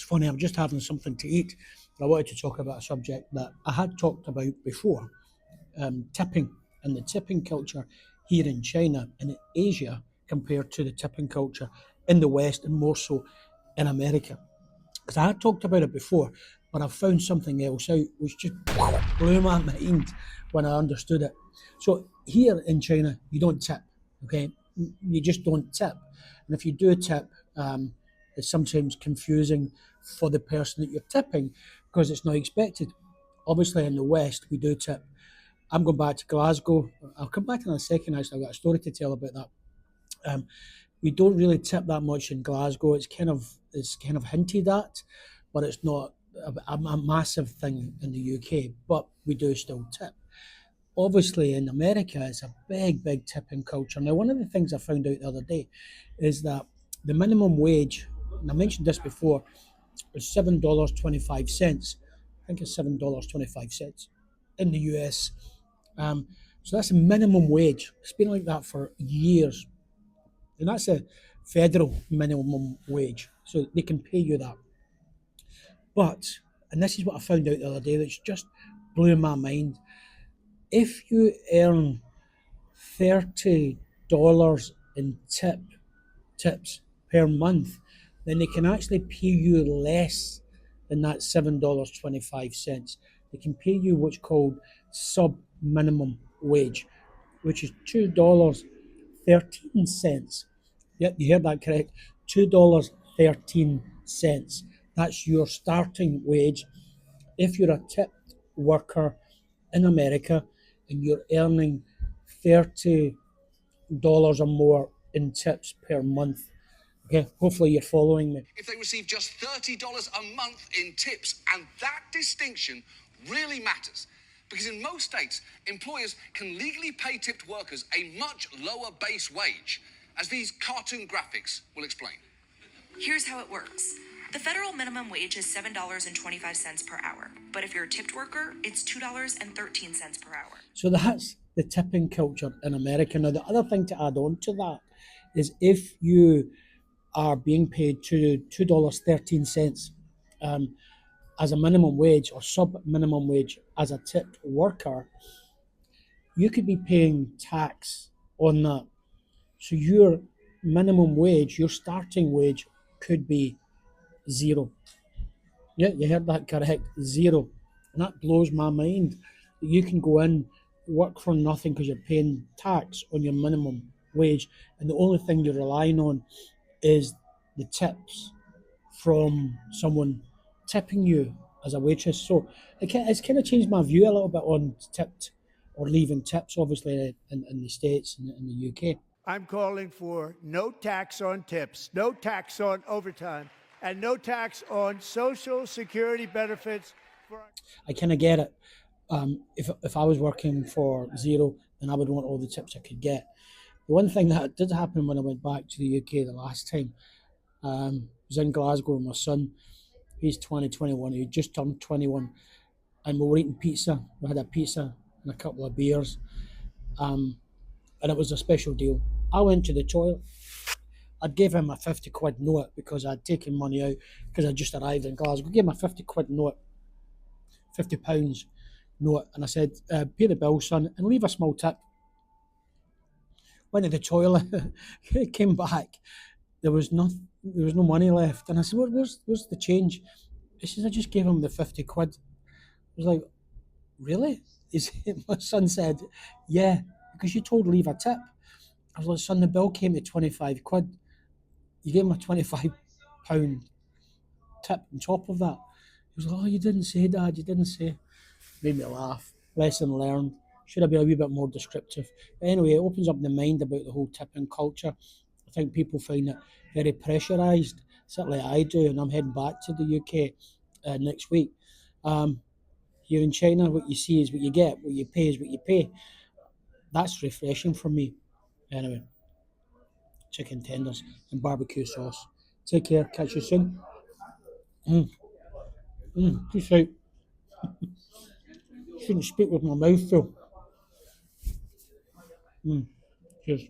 It's funny, I'm just having something to eat. I wanted to talk about a subject that I had talked about before, tipping and the tipping culture here in China and in Asia compared to the tipping culture in the West and more so in America. Because I had talked about it before, but I found something else out which just blew my mind when I understood it. So here in China, you don't tip, okay? You just don't tip. And if you do tip, it's sometimes confusing for the person that you're tipping because it's not expected. Obviously, in the West, we do tip. I'm going back to Glasgow. I'll come back in a second, actually. I've got a story to tell about that. Um, we don't really tip that much in Glasgow. It's kind of hinted at, but it's not a massive thing in the UK. But we do still tip. Obviously, in America, it's a big tipping culture. Now, one of the things I found out the other day is that the minimum wage, and I mentioned this before, is $7.25. I think it's $7.25 in the US. Um, so that's a minimum wage. It's been like that for years. And that's a federal minimum wage. So they can pay you that. But, and this is what I found out the other day, that's just blew my mind. If you earn $30 in tips per month, then they can actually pay you less than that $7.25. They can pay you what's called sub minimum wage, which is $2.13. Yep, you heard that correct. $2.13. That's your starting wage if you're a tipped worker in America and you're earning $30 or more in tips per month. Okay, hopefully you're following me. If they receive just $30 a month in tips, and that distinction really matters. Because in most states, employers can legally pay tipped workers a much lower base wage, as these cartoon graphics will explain. Here's how it works. The federal minimum wage is $7.25 per hour, but if you're a tipped worker, it's $2.13 per hour. So that's the tipping culture in America. Now, the other thing to add on to that is if you are being paid to $2.13 as a minimum wage or sub minimum wage as a tipped worker, you could be paying tax on that. So your minimum wage, your starting wage could be zero. Yeah, you heard that correct, zero. And that blows my mind. You can go in, work for nothing because you're paying tax on your minimum wage, and the only thing you're relying on is the tips from someone tipping you as a waitress. So it's kind of changed my view a little bit on tipped or leaving tips, obviously, in the States and in the UK. I'm calling for no tax on tips, no tax on overtime, and no tax on Social Security benefits. I kind of get it. If I was working for zero, then I would want all the tips I could get. The one thing that did happen when I went back to the UK the last time, was in Glasgow with my son. He's 21. He just turned 21. And we were eating pizza. We had a pizza and a couple of beers. And it was a special deal. I went to the toilet. I'd gave him a 50 quid note because I'd taken money out because I just arrived in Glasgow. I gave him a 50 quid note, £50 note, and I said, pay the bill, son, and leave a small tip. Went to the toilet, came back. There was no money left. And I said, where's the change? He says, I just gave him the 50 quid. I was like, really? My son said, yeah, because you told leave a tip. I was like, son, the bill came to 25 quid. You gave him a £25 tip on top of that. He was like, oh, you didn't say, Dad, you didn't say. Made me laugh. Lesson learned. Should have been a wee bit more descriptive. But anyway, it opens up the mind about the whole tipping culture. I think people find it very pressurised. Certainly I do, and I'm heading back to the UK next week. Here in China, what you see is what you get. What you pay is what you pay. That's refreshing for me. Anyway, chicken tenders and barbecue sauce. Take care. Catch you soon. Peace out. Shouldn't speak with my mouth full. Cheers.